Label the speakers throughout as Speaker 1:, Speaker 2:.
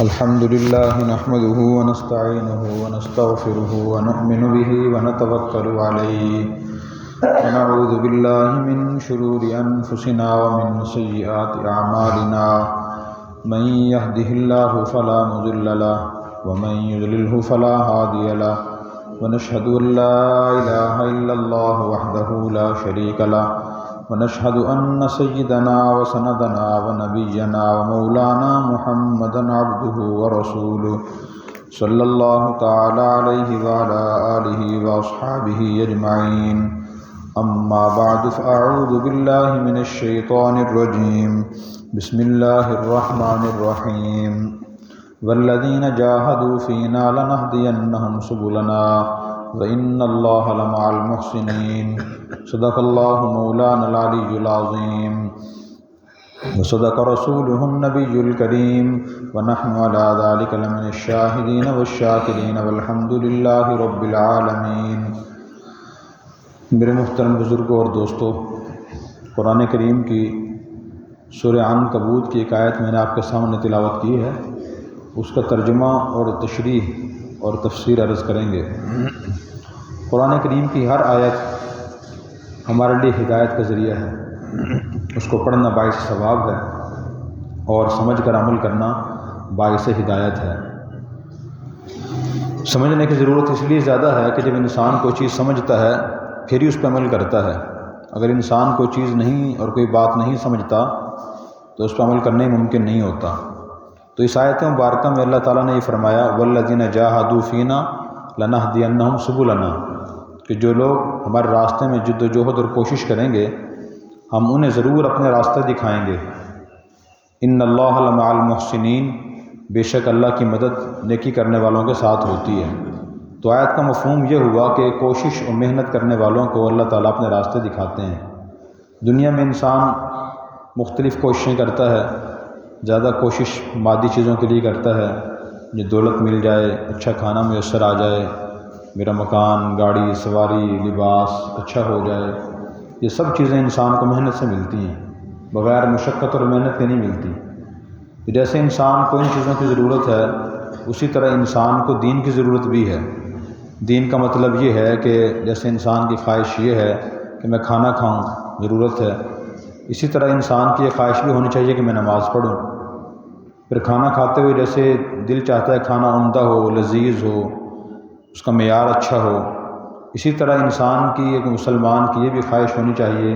Speaker 1: الحمد لله نحمده ونستعينه ونستغفره ونؤمن به ونتوكل عليه ونعوذ بالله من شرور أنفسنا ومن سيئات أعمالنا من يهده الله فلا مضل له ومن يضلله فلا هادي له ونشهد أن لا إله إلا الله وحده لا شريك له ونشهد أن سيدنا وسندنا ونبينا ومولانا محمدا عبده ورسوله صلى الله تعالى عليه وعلى آله وأصحابه أجمعين أما بعد فأعوذ بالله من الشيطان الرجيم بسم الله الرحمن الرحيم والذين جاهدوا فينا لنهدينهم سبلنا وإن الله لمع المحسنين صدق الله مولانا العلي العظيم وصدق رسوله النبي الكريم ونحن على ذلك لمن الشاهدين والشاكرين والحمد لله رب العالمين۔ میرے محترم بزرگوں اور دوستو، قرآن کریم کی سورہ عنکبوت کی ایک آیت میں نے آپ کے سامنے تلاوت کی ہے، اس کا ترجمہ اور تشریح اور تفسیر عرض کریں گے۔ قرآن کریم کی ہر آیت ہمارے لیے ہدایت کا ذریعہ ہے، اس کو پڑھنا باعث ثواب ہے اور سمجھ کر عمل کرنا باعث ہدایت ہے۔ سمجھنے کی ضرورت اس لیے زیادہ ہے کہ جب انسان کوئی چیز سمجھتا ہے پھر ہی اس پہ عمل کرتا ہے۔ اگر انسان کوئی چیز نہیں اور کوئی بات نہیں سمجھتا تو اس پہ عمل کرنا ہی ممکن نہیں ہوتا۔ تو اس آیت مبارکہ میں اللہ تعالیٰ نے یہ فرمایا والذین جاہدوا فینا لنہدینہم سبلنا، کہ جو لوگ ہمارے راستے میں جد و جہد اور کوشش کریں گے ہم انہیں ضرور اپنے راستے دکھائیں گے۔ ان اللہ لمع المحسنین، بے شک اللہ کی مدد نیکی کرنے والوں کے ساتھ ہوتی ہے۔ تو آیت کا مفہوم یہ ہوا کہ کوشش اور محنت کرنے والوں کو اللہ تعالیٰ اپنے راستے دکھاتے ہیں۔ دنیا میں انسان مختلف کوششیں کرتا ہے، زیادہ کوشش مادی چیزوں کے لیے کرتا ہے، جو دولت مل جائے، اچھا کھانا میسر آ جائے، میرا مکان، گاڑی، سواری، لباس اچھا ہو جائے، یہ سب چیزیں انسان کو محنت سے ملتی ہیں، بغیر مشقت اور محنت کے نہیں ملتی۔ جیسے انسان کو ان چیزوں کی ضرورت ہے اسی طرح انسان کو دین کی ضرورت بھی ہے۔ دین کا مطلب یہ ہے کہ جیسے انسان کی خواہش یہ ہے کہ میں کھانا کھاؤں، ضرورت ہے، اسی طرح انسان کی یہ خواہش بھی ہونی چاہیے کہ میں نماز پڑھوں۔ پھر کھانا کھاتے ہوئے جیسے دل چاہتا ہے کھانا عمدہ ہو، لذیذ ہو، اس کا معیار اچھا ہو، اسی طرح انسان کی، ایک مسلمان کی یہ بھی خواہش ہونی چاہیے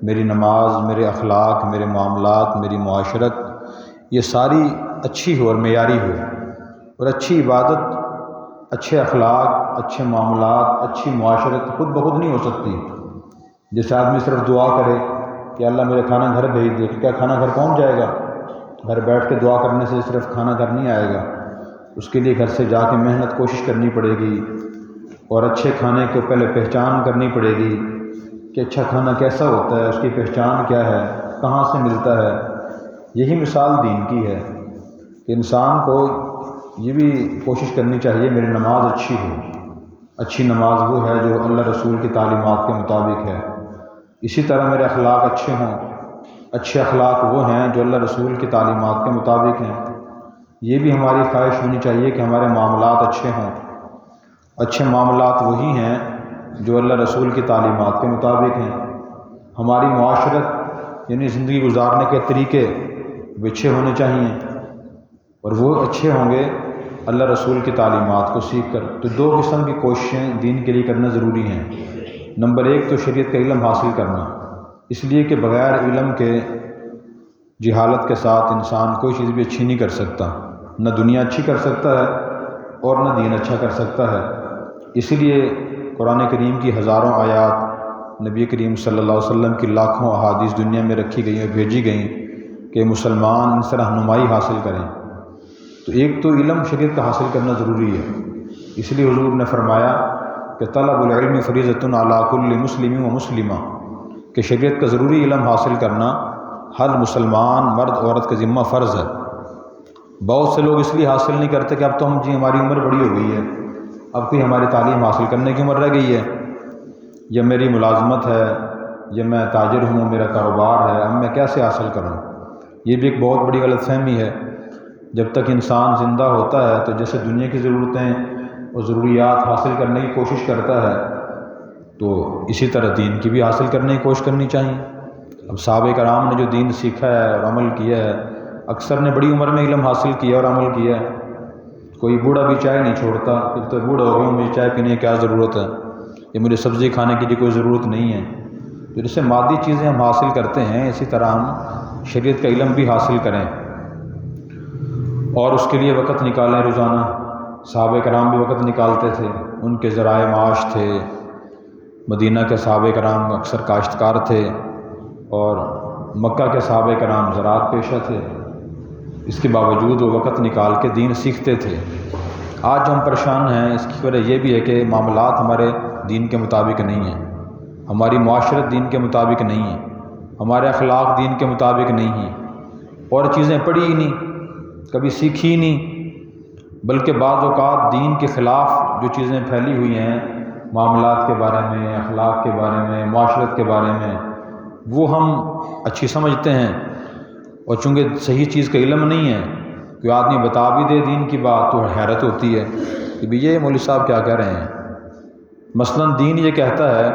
Speaker 1: میری نماز، میرے اخلاق، میرے معاملات، میری معاشرت یہ ساری اچھی ہو اور معیاری ہو۔ اور اچھی عبادت، اچھے اخلاق، اچھے معاملات، اچھی معاشرت خود بخود نہیں ہو سکتی۔ جیسے آدمی صرف دعا کرے کہ اللہ میرے کھانا گھر بھیج دے، کیا کھانا گھر پہنچ جائے گا؟ گھر بیٹھ کے دعا کرنے سے صرف کھانا گھر نہیں آئے گا، اس کے لیے گھر سے جا کے محنت کوشش کرنی پڑے گی، اور اچھے کھانے کو پہلے پہچان کرنی پڑے گی کہ اچھا کھانا کیسا ہوتا ہے، اس کی پہچان کیا ہے، کہاں سے ملتا ہے۔ یہی مثال دین کی ہے کہ انسان کو یہ بھی کوشش کرنی چاہیے میری نماز اچھی ہو۔ اچھی نماز وہ ہے جو اللہ رسول کی تعلیمات کے مطابق ہے۔ اسی طرح میرے اخلاق اچھے ہوں، اچھے اخلاق وہ ہیں جو اللہ رسول کی تعلیمات کے مطابق ہیں۔ یہ بھی ہماری خواہش ہونی چاہیے کہ ہمارے معاملات اچھے ہوں۔ اچھے معاملات وہی ہیں جو اللہ رسول کی تعلیمات کے مطابق ہیں۔ ہماری معاشرت یعنی زندگی گزارنے کے طریقے وہ اچھے ہونے چاہیے، اور وہ اچھے ہوں گے اللہ رسول کی تعلیمات کو سیکھ کر۔ تو دو قسم کی کوششیں دین کے لیے کرنا ضروری ہیں۔ نمبر ایک تو شریعت کا علم حاصل کرنا، اس لیے کہ بغیر علم کے جہالت کے ساتھ انسان کوئی چیز بھی اچھی نہیں کر سکتا، نہ دنیا اچھی کر سکتا ہے اور نہ دین اچھا کر سکتا ہے۔ اسی لیے قرآن کریم کی ہزاروں آیات، نبی کریم صلی اللہ علیہ وسلم کی لاکھوں احادیث دنیا میں رکھی گئیں اور بھیجی گئیں کہ مسلمان ان سے رہنمائی حاصل کریں۔ تو ایک تو علم شریعت کا حاصل کرنا ضروری ہے، اس لیے حضور نے فرمایا کہ طلب العلم فریضۃ علی کل مسلم و مسلمہ، کہ شریعت کا ضروری علم حاصل کرنا ہر مسلمان مرد عورت کا ذمہ فرض ہے۔ بہت سے لوگ اس لیے حاصل نہیں کرتے کہ اب تو ہماری عمر بڑی ہو گئی ہے، اب کوئی ہماری تعلیم حاصل کرنے کی عمر رہ گئی ہے، یا میری ملازمت ہے، یا میں تاجر ہوں، میرا کاروبار ہے، اب میں کیسے حاصل کروں۔ یہ بھی ایک بہت بڑی غلط فہمی ہے جب تک انسان زندہ ہوتا ہے تو جیسے دنیا کی ضرورتیں اور ضروریات حاصل کرنے کی کوشش کرتا ہے، تو اسی طرح دین کی بھی حاصل کرنے کی کوشش کرنی چاہیے۔ اب صحابہ کرام نے جو دین سیکھا ہے اور عمل کیا ہے، اکثر نے بڑی عمر میں علم حاصل کیا اور عمل کیا ہے۔ کوئی بوڑھا بھی چائے نہیں چھوڑتا، پھر تو بوڑھا ہو گیا ہوں، مجھے چائے پینے کی کیا ضرورت ہے، یہ مجھے سبزی کھانے کی کوئی ضرورت نہیں ہے۔ تو جیسے مادی چیزیں ہم حاصل کرتے ہیں، اسی طرح ہم شریعت کا علم بھی حاصل کریں اور اس کے لیے وقت نکالیں روزانہ۔ صحابہ کرام بھی وقت نکالتے تھے، ان کے ذرائع معاش تھے۔ مدینہ کے صحابہ کرام اکثر کاشتکار تھے اور مکہ کے صحابہ کرام زراعت پیشہ تھے، اس کے باوجود وہ وقت نکال کے دین سیکھتے تھے۔ آج ہم پریشان ہیں، اس کی وجہ یہ بھی ہے کہ معاملات ہمارے دین کے مطابق نہیں ہیں، ہماری معاشرت دین کے مطابق نہیں ہے، ہمارے اخلاق دین کے مطابق نہیں ہیں، اور چیزیں پڑھی ہی نہیں، کبھی سیکھی ہی نہیں، بلکہ بعض اوقات دین کے خلاف جو چیزیں پھیلی ہوئی ہیں معاملات کے بارے میں، اخلاق کے بارے میں، معاشرت کے بارے میں، وہ ہم اچھی سمجھتے ہیں، اور چونکہ صحیح چیز کا علم نہیں ہے، کوئی آدمی بتا بھی دے دین کی بات تو حیرت ہوتی ہے کہ بھی یہ مولوی صاحب کیا کہہ رہے ہیں۔ مثلا دین یہ کہتا ہے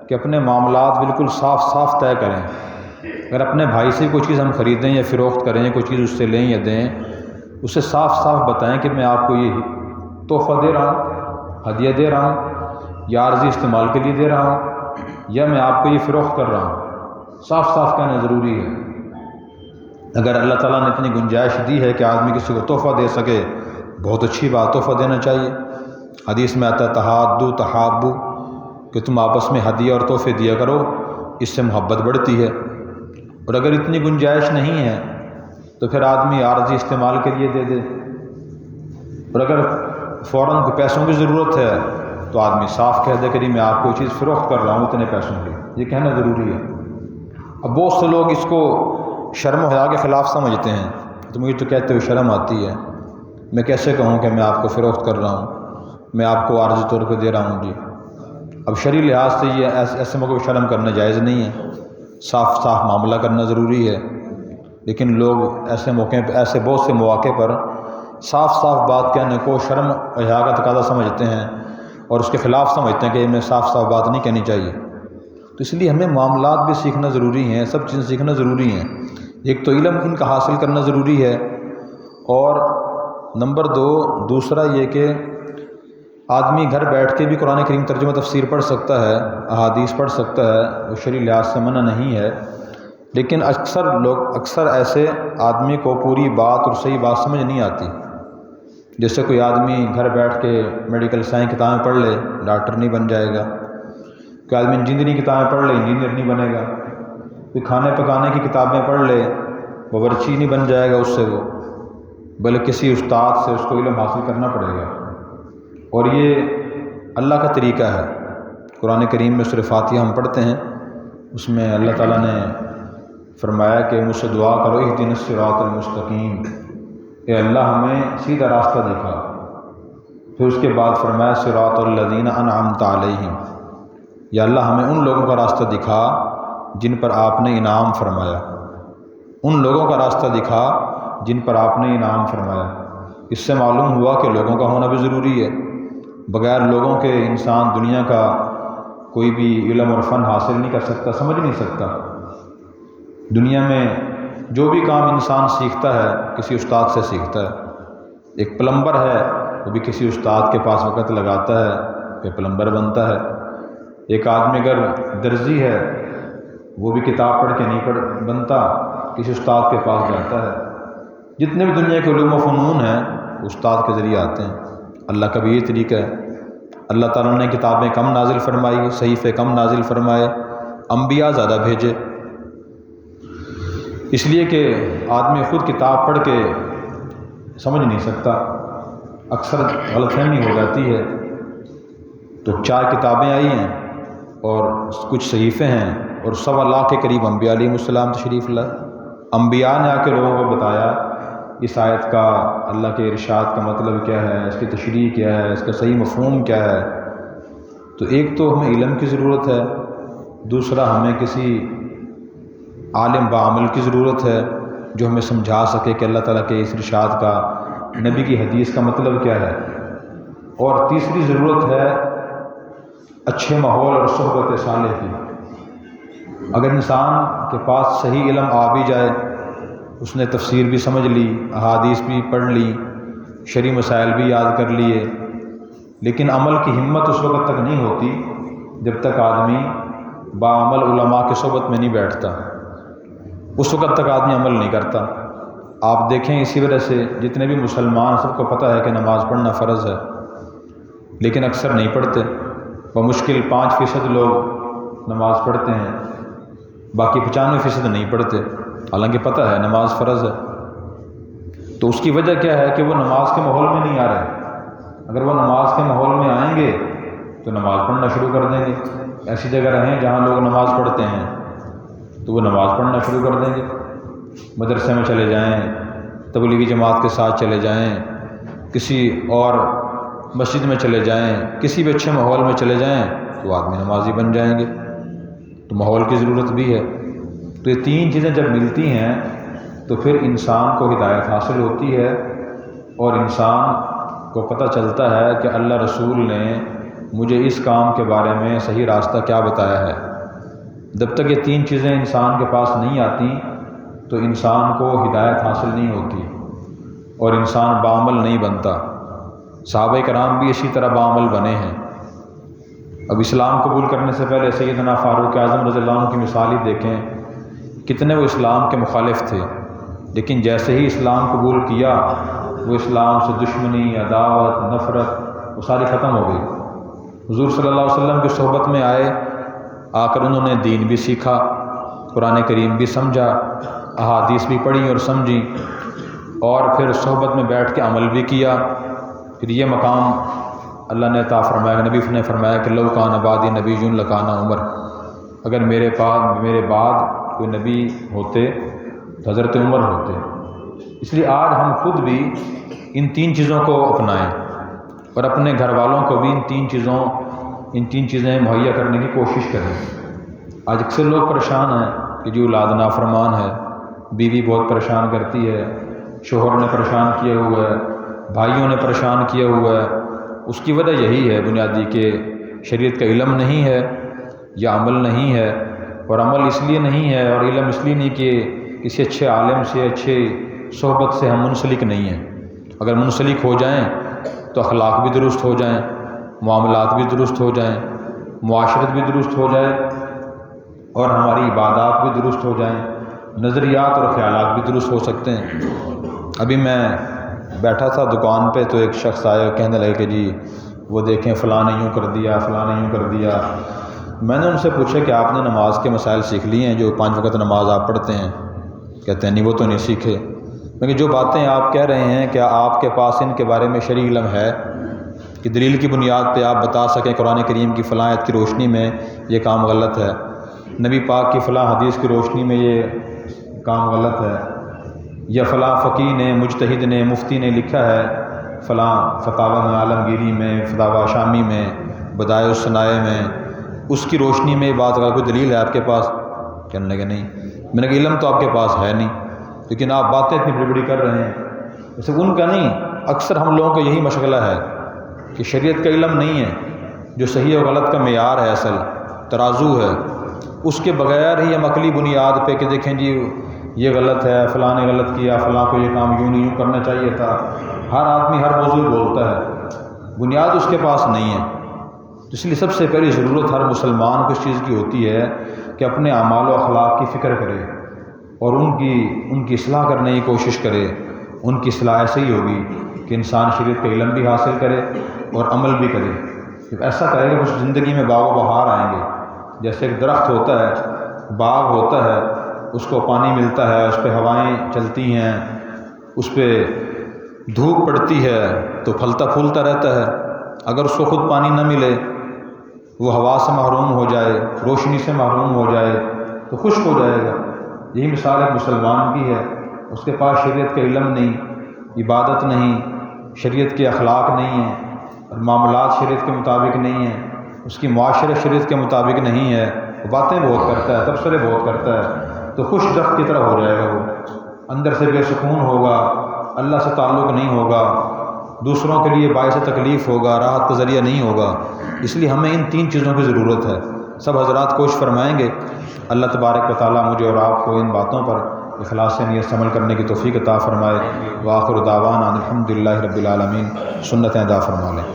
Speaker 1: کہ اپنے معاملات بالکل صاف صاف طے کریں۔ اگر اپنے بھائی سے کوئی چیز ہم خریدیں یا فروخت کریں، کوئی چیز اس سے لیں یا دیں، اسے صاف صاف بتائیں کہ میں آپ کو یہ تحفہ دے رہا ہوں، ہدیہ دے رہا ہوں، یا عارضی استعمال کے لیے دے رہا ہوں، یا میں آپ کو یہ فروخت کر رہا ہوں۔ صاف صاف کہنا ضروری ہے۔ اگر اللہ تعالیٰ نے اتنی گنجائش دی ہے کہ آدمی کسی کو تحفہ دے سکے، بہت اچھی بات، تحفہ دینا چاہیے۔ حدیث میں آتا ہے تحادو تحابو، کہ تم آپس میں ہدیہ اور تحفے دیا کرو، اس سے محبت بڑھتی ہے۔ اور اگر اتنی گنجائش نہیں ہے تو پھر آدمی عارضی استعمال کے لیے دے دے، اور اگر فوراً پیسوں کی ضرورت ہے تو آدمی صاف کہہ دے کہ میں آپ کو چیز فروخت کر رہا ہوں اتنے پیسوں کی، یہ کہنا ضروری ہے۔ اب بہت سے لوگ اس کو شرم و حیا کے خلاف سمجھتے ہیں، تو مجھے تو کہتے ہوئے شرم آتی ہے، میں کیسے کہوں کہ میں آپ کو فروخت کر رہا ہوں، میں آپ کو عارضی طور پہ دے رہا ہوں جی۔ اب شرعی لحاظ سے یہ ایسے موقع پہ شرم کرنا جائز نہیں ہے، صاف صاف معاملہ کرنا ضروری ہے، لیکن لوگ ایسے موقع پہ، ایسے بہت سے مواقع پر صاف صاف بات کہنے کو شرم و حیا کا تقاضا سمجھتے ہیں اور اس کے خلاف سمجھتے ہیں کہ میں صاف صاف بات نہیں کہنی چاہیے۔ تو اس لیے ہمیں معاملات بھی سیکھنا ضروری ہیں، سب چیزیں سیکھنا ضروری ہیں۔ ایک تو علم ان کا حاصل کرنا ضروری ہے، اور نمبر دوسرا یہ کہ آدمی گھر بیٹھ کے بھی قرآن کریم ترجمہ تفسیر پڑھ سکتا ہے، احادیث پڑھ سکتا ہے، وہ شرعی لحاظ سے منع نہیں ہے، لیکن اکثر ایسے آدمی کو پوری بات اور صحیح بات سمجھ نہیں آتی۔ جیسے کوئی آدمی گھر بیٹھ کے میڈیکل سائنس کتابیں پڑھ لے، ڈاکٹر نہیں بن جائے گا، کوئی آدمی انجینئرنگ کتابیں پڑھ لے، انجینئر نہیں بنے گا، کوئی کھانے پکانے کی کتابیں پڑھ لے، باورچی نہیں بن جائے گا اس سے وہ، بلکہ کسی استاد سے اس کو علم حاصل کرنا پڑے گا۔ اور یہ اللہ کا طریقہ ہے۔ قرآن کریم میں سورہ فاتحہ ہم پڑھتے ہیں، اس میں اللہ تعالیٰ نے فرمایا کہ مجھ سے دعا کرو اہدنا الصراط المستقیم، اے اللہ ہمیں سیدھا راستہ دکھا۔ پھر اس کے بعد فرمایا صراط الذین انعمت علیہم، یا اللہ ہمیں ان لوگوں کا راستہ دکھا جن پر آپ نے انعام فرمایا، ان لوگوں کا راستہ دکھا جن پر آپ نے انعام فرمایا۔ اس سے معلوم ہوا کہ لوگوں کا ہونا بھی ضروری ہے، بغیر لوگوں کے انسان دنیا کا کوئی بھی علم اور فن حاصل نہیں کر سکتا، سمجھ نہیں سکتا۔ دنیا میں جو بھی کام انسان سیکھتا ہے کسی استاد سے سیکھتا ہے۔ ایک پلمبر ہے، وہ بھی کسی استاد کے پاس وقت لگاتا ہے پھر پلمبر بنتا ہے۔ ایک آدمی اگر درزی ہے، وہ بھی کتاب پڑھ کے نہیں بنتا، کسی استاد کے پاس جاتا ہے۔ جتنے بھی دنیا کے علوم و فنون ہیں استاد کے ذریعے آتے ہیں۔ اللہ کا بھی یہ طریقہ ہے۔ اللہ تعالیٰ نے کتابیں کم نازل فرمائی، صحیفے کم نازل فرمائے، انبیاء زیادہ بھیجے، اس لیے کہ آدمی خود کتاب پڑھ کے سمجھ نہیں سکتا، اکثر غلط فہمی ہو جاتی ہے۔ تو 4 کتابیں آئی ہیں اور کچھ صحیفے ہیں، اور 1.25 لاکھ کے قریب انبیاء علیہ السلام تشریف لائے۔ انبیاء نے آ کے لوگوں کو بتایا اس آیت کا، اللہ کے ارشاد کا مطلب کیا ہے، اس کی تشریح کیا ہے، اس کا صحیح مفہوم کیا ہے۔ تو ایک تو ہمیں علم کی ضرورت ہے، دوسرا ہمیں کسی عالم بعمل کی ضرورت ہے، جو ہمیں سمجھا سکے کہ اللہ تعالیٰ کے اس ارشاد کا، نبی کی حدیث کا مطلب کیا ہے۔ اور تیسری ضرورت ہے اچھے ماحول اور صحبت صالح کی۔ اگر انسان کے پاس صحیح علم آ بھی جائے، اس نے تفسیر بھی سمجھ لی، احادیث بھی پڑھ لی، شرعی مسائل بھی یاد کر لیے، لیکن عمل کی ہمت اس وقت تک نہیں ہوتی جب تک آدمی باعمل علماء کے صحبت میں نہیں بیٹھتا، اس وقت تک آدمی عمل نہیں کرتا۔ آپ دیکھیں اسی وجہ سے جتنے بھی مسلمان سب کو پتہ ہے کہ نماز پڑھنا فرض ہے، لیکن اکثر نہیں پڑھتے۔ بمشکل 5% لوگ نماز پڑھتے ہیں، باقی 95% نہیں پڑھتے، حالانکہ پتہ ہے نماز فرض ہے۔ تو اس کی وجہ کیا ہے کہ وہ نماز کے ماحول میں نہیں آ رہے۔ اگر وہ نماز کے ماحول میں آئیں گے تو نماز پڑھنا شروع کر دیں گے۔ ایسی جگہ رہیں جہاں لوگ نماز پڑھتے ہیں تو وہ نماز پڑھنا شروع کر دیں گے۔ مدرسے میں چلے جائیں، تبلیغی جماعت کے ساتھ چلے جائیں، کسی اور مسجد میں چلے جائیں، کسی بھی اچھے ماحول میں چلے جائیں تو آدمی نمازی بن جائیں گے۔ تو ماحول کی ضرورت بھی ہے۔ تو یہ تین چیزیں جب ملتی ہیں تو پھر انسان کو ہدایت حاصل ہوتی ہے، اور انسان کو پتہ چلتا ہے کہ اللہ رسول نے مجھے اس کام کے بارے میں صحیح راستہ کیا بتایا ہے۔ جب تک یہ تین چیزیں انسان کے پاس نہیں آتی تو انسان کو ہدایت حاصل نہیں ہوتی اور انسان باعمل نہیں بنتا۔ صحابہ کرام بھی اسی طرح باعمل بنے ہیں۔ اب اسلام قبول کرنے سے پہلے سیدنا فاروق اعظم رضی اللہ عنہ کی مثال ہی دیکھیں، کتنے وہ اسلام کے مخالف تھے، لیکن جیسے ہی اسلام قبول کیا وہ اسلام سے دشمنی، عداوت، نفرت وہ ساری ختم ہو گئی۔ حضور صلی اللہ علیہ وسلم کی صحبت میں آئے، آ کر انہوں نے دین بھی سیکھا، قرآن کریم بھی سمجھا، احادیث بھی پڑھی اور سمجھی، اور پھر صحبت میں بیٹھ کے عمل بھی کیا۔ پھر یہ مقام اللہ نے عطا فرمایا، نبی نے فرمایا کہ لو کان بعدی نبی لکان عمر، اگر میرے بعد کوئی نبی ہوتے تو حضرت عمر ہوتے۔ اس لیے آج ہم خود بھی ان تین چیزوں کو اپنائیں اور اپنے گھر والوں کو بھی ان تین چیزیں مہیا کرنے کی کوشش کریں۔ آج اکثر لوگ پریشان ہیں کہ جو اولاد نافرمان ہے، بیوی بہت پریشان کرتی ہے، شوہر نے پریشان کیا ہوا ہے، بھائیوں نے پریشان کیا ہوا ہے۔ اس کی وجہ یہی ہے بنیادی کہ شریعت کا علم نہیں ہے یا عمل نہیں ہے، اور عمل اس لیے نہیں ہے اور علم اس لیے نہیں کہ کسی اچھے عالم سے، اچھے صحبت سے ہم منسلک نہیں ہیں۔ اگر منسلک ہو جائیں تو اخلاق بھی درست ہو جائیں، معاملات بھی درست ہو جائیں، معاشرت بھی درست ہو جائے، اور ہماری عبادات بھی درست ہو جائیں، نظریات اور خیالات بھی درست ہو سکتے ہیں۔ ابھی میں بیٹھا تھا دکان پہ تو ایک شخص آیا اور کہنے لگے کہ جی وہ دیکھیں فلاں نے یوں کر دیا، فلاں نے یوں کر دیا۔ میں نے ان سے پوچھا کہ آپ نے نماز کے مسائل سیکھ لیے ہیں، جو 5 وقت نماز آپ پڑھتے ہیں؟ کہتے ہیں نہیں وہ تو نہیں سیکھے۔ لیکن جو باتیں آپ کہہ رہے ہیں کیا آپ کے پاس ان کے بارے میں شرعی علم ہے کہ دلیل کی بنیاد پہ آپ بتا سکیں قرآن کریم کی فلاں آیت کی روشنی میں یہ کام غلط ہے، نبی پاک کی فلاں حدیث کی روشنی میں یہ کام غلط ہے، یا فلاں فقیہ نے، مجتہد نے، مفتی نے لکھا ہے فلاں فتاوی میں، عالمگیری میں، فتاوی شامی میں، بدائع الصنائع میں، اس کی روشنی میں بات کا کوئی دلیل ہے آپ کے پاس؟ کہنے لگے نہیں۔ میں نے کہا علم تو آپ کے پاس ہے نہیں، لیکن آپ باتیں اتنی بڑی بڑی کر رہے ہیں۔ ویسے ان کا نہیں، اکثر ہم لوگوں کو یہی مشغلہ ہے کہ شریعت کا علم نہیں ہے، جو صحیح و غلط کا معیار ہے، اصل ترازو ہے، اس کے بغیر ہی ہم عقلی بنیاد پہ کہ دیکھیں جی یہ غلط ہے، فلاں نے غلط کیا، فلاں کو یہ کام یوں نہیں یوں کرنا چاہیے تھا۔ ہر آدمی ہر موضوع بولتا ہے، بنیاد اس کے پاس نہیں ہے۔ اس لیے سب سے پہلی ضرورت ہر مسلمان کو اس چیز کی ہوتی ہے کہ اپنے اعمال و اخلاق کی فکر کرے اور ان کی اصلاح کرنے کی کوشش کرے۔ ان کی اصلاح ایسے ہی ہوگی کہ انسان شریعت کا علم بھی حاصل کرے اور عمل بھی کرے۔ جب ایسا کرے گا تو زندگی میں باغ و بہار آئیں گے۔ جیسے ایک درخت ہوتا ہے، باغ ہوتا ہے، اس کو پانی ملتا ہے، اس پہ ہوائیں چلتی ہیں، اس پہ دھوپ پڑتی ہے تو پھلتا پھولتا رہتا ہے۔ اگر اس کو خود پانی نہ ملے، وہ ہوا سے محروم ہو جائے، روشنی سے محروم ہو جائے تو خشک ہو جائے گا۔ یہی مثال ایک مسلمان کی ہے، اس کے پاس شریعت کا علم نہیں، عبادت نہیں، شریعت کے اخلاق نہیں ہیں، اور معاملات شریعت کے مطابق نہیں ہیں، اس کی معاشرت شریعت کے مطابق نہیں ہے، وہ باتیں بہت کرتا ہے، تبصرے بہت کرتا ہے، تو خشک درخت کی طرح ہو جائے گا، وہ اندر اندر سے بے سکون ہوگا، اللہ سے تعلق نہیں ہوگا، دوسروں کے لیے باعث تکلیف ہوگا، راحت کا ذریعہ نہیں ہوگا۔ اس لیے ہمیں ان 3 چیزوں کی ضرورت ہے۔ سب حضرات کوشش فرمائیں گے، اللہ تبارک و تعالیٰ مجھے اور آپ کو ان باتوں پر اخلاص سے نیت سے عمل کرنے کی توفیق عطا فرمائے۔ وآخر دعوانا الحمدللہ رب العالمین۔ سنتیں ادا فرما لیں۔